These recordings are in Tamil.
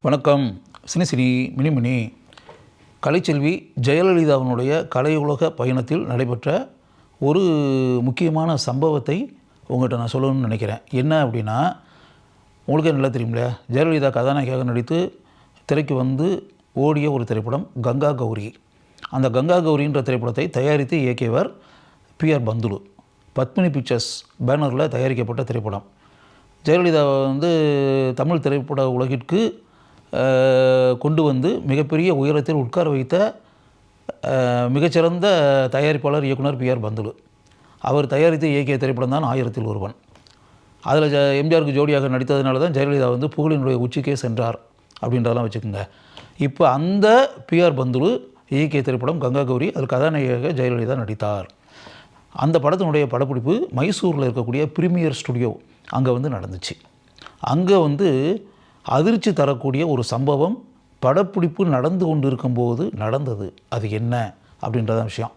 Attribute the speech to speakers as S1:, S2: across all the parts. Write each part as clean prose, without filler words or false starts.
S1: வணக்கம். சினி மினிமினி கலைச்செல்வி ஜெயலலிதாவினுடைய கலையுலக பயணத்தில் நடைபெற்ற ஒரு முக்கியமான சம்பவத்தை உங்கள்கிட்ட நான் சொல்லணும்னு நினைக்கிறேன். என்ன அப்படின்னா, உங்களுக்கே நல்லா தெரியுமில்ல, ஜெயலலிதா கதாநாயகியாக நடித்து திரைக்கு வந்து ஓடிய ஒரு திரைப்படம் கங்கா கௌரி. அந்த கங்கா கௌரின்ற திரைப்படத்தை தயாரித்து இயக்கியவர் PR பந்துலு. பத்மினி பிக்சர்ஸ் பேனரில் தயாரிக்கப்பட்ட திரைப்படம். ஜெயலலிதா வந்து தமிழ் திரைப்பட உலகிற்கு கொண்டு வந்து மிகப்பெரிய உயரத்தில் உட்கார வைத்த மிகச்சிறந்த தயாரிப்பாளர் இயக்குனர் PR பந்துலு. அவர் தயாரித்து இயக்கிய திரைப்படம் தான் 1000ல் ஒருவன். அதில் எம்ஜிஆருக்கு ஜோடியாக நடித்ததுனால தான் ஜெயலலிதா வந்து புகழினுடைய உச்சிக்கே சென்றார் அப்படின்றதெல்லாம் வச்சுக்கோங்க. இப்போ அந்த PR பந்துலு இயக்கிய திரைப்படம் கங்கா கௌரி. அதில் கதாநாயகியாக ஜெயலலிதா நடித்தார். அந்த படத்தினுடைய படப்பிடிப்பு மைசூரில் இருக்கக்கூடிய பிரீமியர் ஸ்டுடியோ அங்கே வந்து நடந்துச்சு. அங்கே வந்து அதிர்ச்சி தரக்கூடிய ஒரு சம்பவம் படப்பிடிப்பு நடந்து கொண்டு இருக்கும்போது நடந்தது. அது என்ன அப்படின்றதான் விஷயம்.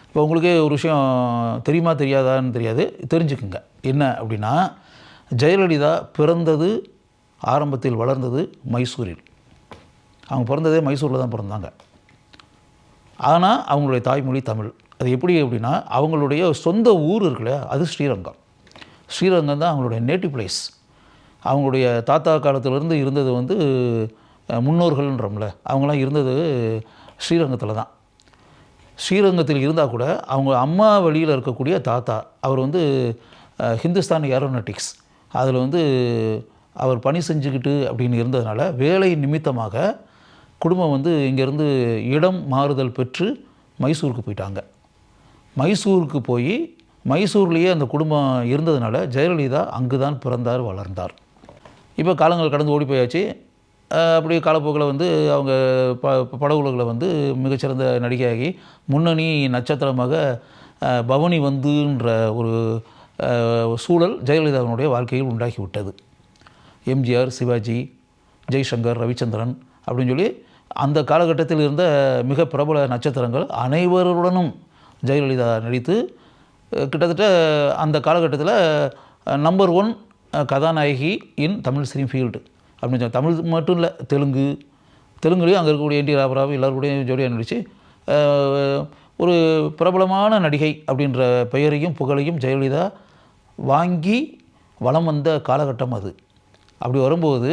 S1: இப்போ உங்களுக்கே ஒரு விஷயம் தெரியுமா தெரியாதான்னு தெரியாது, தெரிஞ்சுக்குங்க. என்ன அப்படின்னா, ஜெயலலிதா பிறந்தது, ஆரம்பத்தில் வளர்ந்தது மைசூரில். அவங்க பிறந்ததே மைசூரில் தான் பிறந்தாங்க. ஆனால் அவங்களுடைய தாய்மொழி தமிழ். அது எப்படி அப்படின்னா, அவங்களுடைய சொந்த ஊர் இருக்குல்லையா, அது ஸ்ரீரங்கம். ஸ்ரீரங்கம் தான் அவங்களுடைய நேட்டிவ் பிளேஸ். அவங்களுடைய தாத்தா காலத்திலேருந்து இருந்தது வந்து முன்னோர்கள்ன்றோம்ல, அவங்களாம் இருந்தது ஸ்ரீரங்கத்தில் தான். ஸ்ரீரங்கத்தில் இருந்தால் கூட அவங்க அம்மா வழியில் இருக்கக்கூடிய தாத்தா, அவர் வந்து ஹிந்துஸ்தான் ஏரோநாட்டிக்ஸ், அதில் வந்து அவர் பணி செஞ்சுக்கிட்டு அப்படின்னு இருந்ததுனால வேலை நிமித்தமாக குடும்பம் வந்து இங்கேருந்து இடம் மாறுதல் பெற்று மைசூருக்கு போயிட்டாங்க. மைசூருக்கு போய் மைசூர்லேயே அந்த குடும்பம் இருந்ததுனால ஜெயலலிதா அங்கு தான் பிறந்தார், வளர்ந்தார். இப்போ காலங்கள் கடந்து ஓடி போயாச்சு. அப்படி காலப்போக்கில் வந்து அவங்க பட உலகில் வந்து மிகச்சிறந்த நடிகையாகி முன்னணி நட்சத்திரமாக பவனி வந்துன்ற ஒரு சூழல் ஜெயலலிதாவினுடைய வாழ்க்கையில் உண்டாக்கி விட்டது. எம்ஜிஆர், சிவாஜி, ஜெய்சங்கர், ரவிச்சந்திரன் அப்படின்னு சொல்லி அந்த காலகட்டத்தில் இருந்த மிக பிரபல நட்சத்திரங்கள் அனைவருடனும் ஜெயலலிதா நடித்து கிட்டத்தட்ட அந்த காலகட்டத்தில் நம்பர் 1 கதாநாயகி இன் தமிழ் சினி ஃபீல்டு அப்படின்னு சொல்லி, தமிழ் மட்டும் இல்லை, தெலுங்குலேயும் அங்கே இருக்கக்கூடிய NT ராமராவ் எல்லாருக்கூடையும் ஜோடியாக நடித்து ஒரு பிரபலமான நடிகை அப்படின்ற பெயரையும் புகழையும் ஜெயலலிதா வாங்கி வலம் வந்த காலகட்டம் அது. அப்படி வரும்போது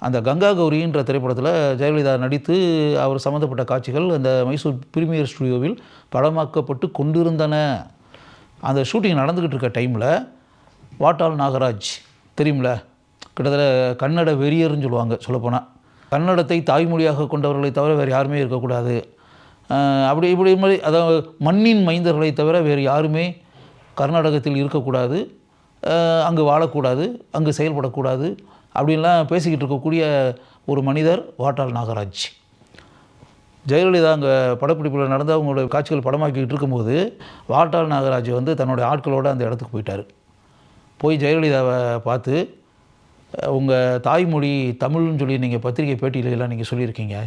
S1: அந்த கங்கா கௌரின்ற திரைப்படத்தில் ஜெயலலிதா நடித்து அவர் சம்மந்தப்பட்ட காட்சிகள் அந்த மைசூர் பிரீமியர் ஸ்டுடியோவில் படமாக்கப்பட்டு கொண்டிருந்தன. அந்த ஷூட்டிங் நடந்துக்கிட்டு இருக்க டைமில் வாட்டாள் நாகராஜ் தெரியுமில்ல, கிட்டத்தட்ட கன்னட வெறியர்னு சொல்லுவாங்க. சொல்லப்போனால் கன்னடத்தை தாய்மொழியாக கொண்டவர்களை தவிர வேறு யாருமே இருக்கக்கூடாது, அப்படி இப்படி மாதிரி, அதாவது மண்ணின் மைந்தர்களை தவிர வேறு யாருமே கர்நாடகத்தில் இருக்கக்கூடாது, அங்கு வாழக்கூடாது, அங்கு செயல்படக்கூடாது அப்படின்லாம் பேசிக்கிட்டு இருக்கக்கூடிய ஒரு மனிதர் வாட்டாள் நாகராஜ். ஜெயலலிதா அங்கே படப்பிடிப்பில் நடந்து அவங்களோட காட்சிகள் படமாக்கிக்கிட்டு இருக்கும்போது வாட்டாள் நாகராஜ் வந்து தன்னுடைய ஆட்களோடு அந்த இடத்துக்கு போயிட்டார். போய் ஜெயலலிதாவை பார்த்து, உங்கள் தாய்மொழி தமிழ்னு சொல்லி நீங்கள் பத்திரிகை பேட்டியிலலாம் நீங்கள் சொல்லியிருக்கீங்க,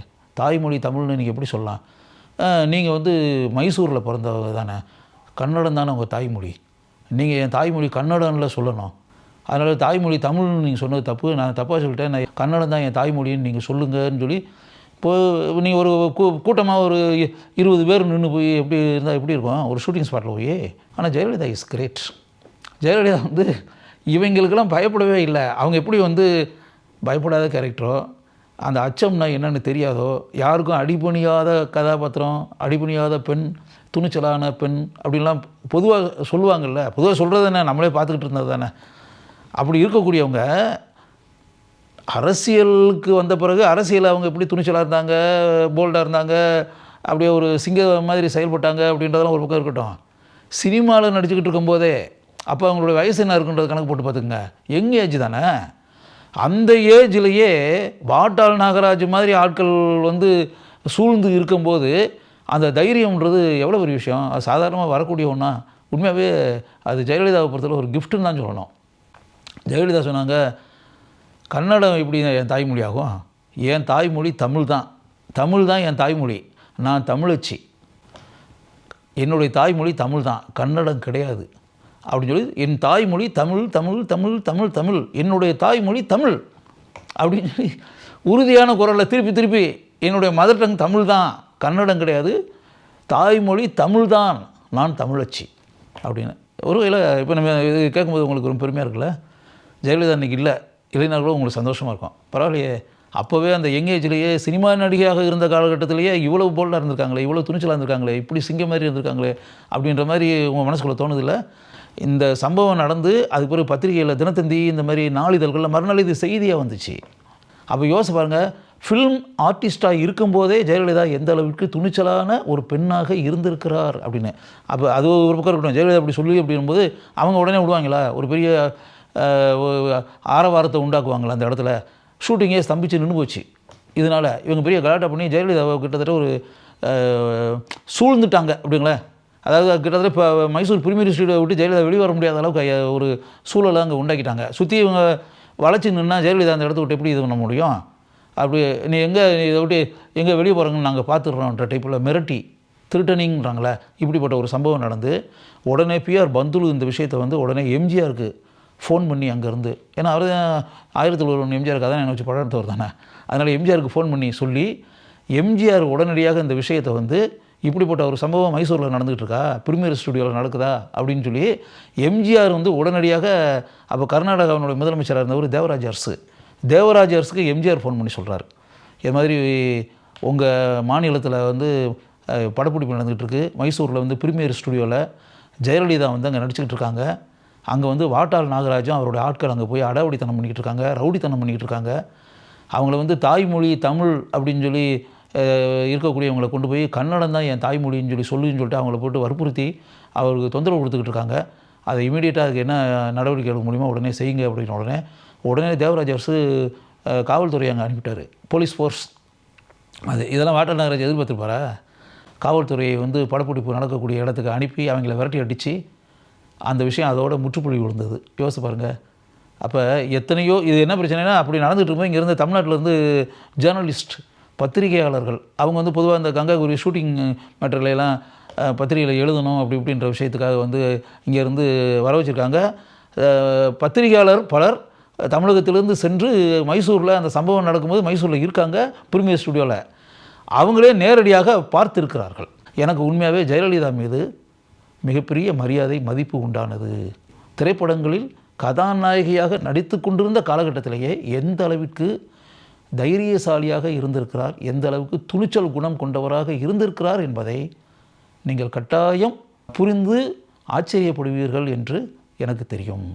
S1: தாய்மொழி தமிழ்னு நீங்கள் எப்படி சொல்லலாம்? நீங்கள் வந்து மைசூரில் பிறந்தவங்க தானே, கன்னடம் தானே உங்கள் தாய்மொழி, நீங்கள் என் தாய்மொழி கன்னடம்ல சொல்லணும், அதனால் தாய்மொழி தமிழ்னு நீங்கள் சொன்னது தப்பு, நான் தப்பாக சொல்லிட்டேன், நான் கன்னடம் தான் என் தாய்மொழின்னு நீங்கள் சொல்லுங்கன்னு சொல்லி, இப்போது நீங்கள் ஒரு கூட்டமாக ஒரு 20 பேர் நின்று போய் எப்படி இருந்தால் எப்படி இருக்கும் ஒரு ஷூட்டிங் ஸ்பாட்டில் போய். ஆனால் ஜெயலலிதா இஸ் கிரேட். ஜெயலலிதா வந்து இவங்களுக்கெல்லாம் பயப்படவே இல்லை. அவங்க எப்படி வந்து பயப்படாத கேரக்டரோ, அந்த அச்சம்னா என்னென்னு தெரியாதோ, யாருக்கும் அடிபணியாத கதாபாத்திரம், அடிபணியாத பெண், துணிச்சலான பெண் அப்படின்லாம் பொதுவாக சொல்லுவாங்கள்ல, பொதுவாக சொல்கிறது தானே, நம்மளே பார்த்துக்கிட்டு இருந்தது தானே. அப்படி இருக்கக்கூடியவங்க அரசியலுக்கு வந்த பிறகு அரசியல் அவங்க எப்படி துணிச்சலாக இருந்தாங்க, போல்டாக இருந்தாங்க, அப்படியே ஒரு சிங்க மாதிரி செயல்பட்டாங்க அப்படின்றதெல்லாம் ஒரு பக்கம் இருக்கட்டும். சினிமாவில் நடிச்சுக்கிட்டு இருக்கும்போதே, அப்போ அவங்களோட வயசு என்ன இருக்குன்றது கணக்கு போட்டு பார்த்துக்குங்க, யங் ஏஜ் தானே. அந்த ஏஜ்லேயே வாட்டாள் நாகராஜ் மாதிரி ஆட்கள் வந்து சூழ்ந்து இருக்கும்போது அந்த தைரியம்ன்றது எவ்வளோ பெரிய விஷயம். அது சாதாரணமாக வரக்கூடிய ஒன்றா? உண்மையாகவே அது ஜெயலலிதாவை பொறுத்தவரை ஒரு கிஃப்ட்டுன்னு தான் சொல்லணும். ஜெயலலிதா சொன்னாங்க, கன்னடம் எப்படி என் தாய்மொழி ஆகும், என் தாய்மொழி தமிழ் தான், தமிழ் தான் என் தாய்மொழி, நான் தமிழச்சி, என்னுடைய தாய்மொழி தமிழ் தான், கன்னடம் கிடையாது அப்படின்னு சொல்லி, என் தாய்மொழி தமிழ் தமிழ் தமிழ் தமிழ் தமிழ், என்னுடைய தாய்மொழி தமிழ் அப்படின்னு சொல்லி உறுதியான குரலில் திருப்பி என்னுடைய மதர் டங் தமிழ் தான், கன்னடம் கிடையாது, தாய்மொழி தமிழ் தான், நான் தமிழச்சி அப்படின்னு. ஒரு வேளை இப்போ நம்ம இது கேட்கும்போது உங்களுக்கு ரொம்ப பெருமையாக இருக்குல்ல. ஜெயலலிதா இன்றைக்கி இல்லைன்னா கூட உங்களுக்கு சந்தோஷமாக இருக்கும். பரவாயில்லையே, அப்போவே அந்த யங் ஏஜ்லேயே சினிமா நடிகையாக இருந்த காலகட்டத்திலேயே இவ்வளவு போல்டாக இருந்திருக்காங்களே, இவ்வளோ துணிச்சலாக இருந்திருக்காங்களே, இப்படி சிங்கம் மாதிரி இருந்திருக்காங்களே அப்படின்ற மாதிரி உங்கள் மனசுக்குள்ளே தோணுதில்ல. இந்த சம்பவம் நடந்து அதுக்கு பிறகு பத்திரிகையில், தினத்தந்தி, இந்த மாதிரி நாளிதழ்களில் மறுநாள் இது செய்தியாக வந்துச்சு. அப்போ யோசிச்சு பாருங்கள், ஃபில்ம் ஆர்டிஸ்டாக இருக்கும்போதே ஜெயலலிதா எந்த அளவுக்கு துணிச்சலான ஒரு பெண்ணாக இருந்திருக்கிறார் அப்படின்னு. அப்போ அது ஒரு பக்கம் இருக்கட்டும், ஜெயலலிதா அப்படி சொல்லி அப்படிங்கும்போது அவங்க உடனே விடுவாங்களா, ஒரு பெரிய ஆரவாரத்தை உண்டாக்குவாங்களா அந்த இடத்துல. ஷூட்டிங்கே ஸ்தம்பிச்சு நின்று போச்சு. இதனால் இவங்க பெரிய கலாட்டா பண்ணி ஜெயலலிதாவை கிட்டத்தட்ட ஒரு சூழ்ந்துட்டாங்க அப்படிங்களேன். அதாவது கிட்டத்தட்ட இப்போ மைசூர் பிரிமியர் ஸ்டூடியோ விட்டு ஜெயலலிதா வெளியே வர முடியாத அளவுக்கு ஒரு சூழலை அங்கே உண்டாக்கிட்டாங்க. சுற்றி இவங்க வளைச்சி நின்னா ஜெயலலிதா அந்த இடத்த விட்டு எப்படி இது பண்ண முடியும்? அப்படி நீ எங்கே இதை விட்டு எங்கே வெளியே போகிறாங்கன்னு நாங்கள் பார்த்துடுறோன்ற டைப்பில் மிரட்டி திருட்டனிங்கிறாங்களே, இப்படிப்பட்ட ஒரு சம்பவம் நடந்து உடனே பிஆர் பந்துலு இந்த விஷயத்தை வந்து உடனே எம்ஜிஆருக்கு ஃபோன் பண்ணி அங்கேருந்து, ஏன்னா அவர் 1901 எம்ஜிஆருக்கு அதான் என்ன வச்சு படம் எடுத்தவர் தானே, அதனால் எம்ஜிஆருக்கு ஃபோன் பண்ணி சொல்லி எம்ஜிஆர் உடனடியாக இந்த விஷயத்தை வந்து இப்படிப்பட்ட ஒரு சம்பவம் மைசூரில் நடந்துகிட்டு இருக்கா, பிரிமியர் ஸ்டுடியோவில் நடக்குதா அப்படின்னு சொல்லி எம்ஜிஆர் வந்து உடனடியாக அப்போ கர்நாடகாவினுடைய முதலமைச்சராக இருந்தவர் தேவராஜ் அரசுக்கு எம்ஜிஆர் ஃபோன் பண்ணி சொல்கிறார், இது மாதிரி உங்கள் மாநிலத்தில் வந்து படப்பிடிப்பு நடந்துகிட்டு இருக்குது, மைசூரில் வந்து பிரிமியர் ஸ்டுடியோவில் ஜெயலலிதா வந்து அங்கே நடிச்சுக்கிட்டு இருக்காங்க, அங்கே வந்து வாட்டாள் நாகராஜும் அவருடைய ஆட்கள் அங்கே போய் அடாவடித்தனம் பண்ணிக்கிட்டு இருக்காங்க, ரவுடித்தனம் பண்ணிக்கிட்டு இருக்காங்க, அவங்கள வந்து தாய்மொழி தமிழ் அப்படின்னு சொல்லி இருக்கக்கூடியவங்களை கொண்டு போய் கன்னடம் தான் என் தாய்மொழின்னு சொல்லுன்னு சொல்லிட்டு அவங்கள போட்டு வற்புறுத்தி அவருக்கு தொந்தரவு கொடுத்துக்கிட்டு இருக்காங்க, அதை இமீடியட்டாக அதுக்கு என்ன நடவடிக்கை எடுக்க முடியுமோ உடனே செய்யுங்க அப்படின்னு உடனே தேவராஜ் அரசு காவல்துறை அங்கே அனுப்பிட்டார், போலீஸ் ஃபோர்ஸ். இதெல்லாம் வாட்டாள் நாகராஜ் எதிர்பார்த்துருப்பாரா? காவல்துறையை வந்து படப்பிடிப்பு நடக்கக்கூடிய இடத்துக்கு அனுப்பி அவங்கள விரட்டி அடித்து அந்த விஷயம் அதோட முற்றுப்புள்ளி விழுந்தது. யோசிச்சு பாருங்கள். அப்போ எத்தனையோ இது என்ன பிரச்சனைனா, அப்படி நடந்துகிட்டு இருக்கும்போது இங்கேருந்து தமிழ்நாட்டிலேருந்து ஜேர்னலிஸ்ட் பத்திரிகையாளர்கள் அவங்க வந்து பொதுவாக இந்த கங்காகுரி ஷூட்டிங் மெட்டீரியலெல்லாம் பத்திரிகையில் எழுதணும் அப்படி இப்படின்ற விஷயத்துக்காக வந்து இங்கேருந்து வர வச்சுருக்காங்க. பத்திரிகையாளர் பலர் தமிழகத்திலேருந்து சென்று மைசூரில் அந்த சம்பவம் நடக்கும்போது மைசூரில் இருக்காங்க, பிரிமியர் ஸ்டுடியோவில் அவங்களே நேரடியாக பார்த்திருக்கிறார்கள். எனக்கு உண்மையாகவே ஜெயலலிதா மீது மிகப்பெரிய மரியாதை மதிப்பு உண்டானது. திரைப்படங்களில் கதாநாயகியாக நடித்து கொண்டிருந்த காலகட்டத்திலேயே எந்த அளவிற்கு தைரியசாலியாக இருந்திருக்கிறார், எந்த அளவுக்கு துணிச்சல் குணம் கொண்டவராக இருந்திருக்கிறார் என்பதை நீங்கள் கட்டாயம் புரிந்து ஆச்சரியப்படுவீர்கள் என்று எனக்கு தெரியும்.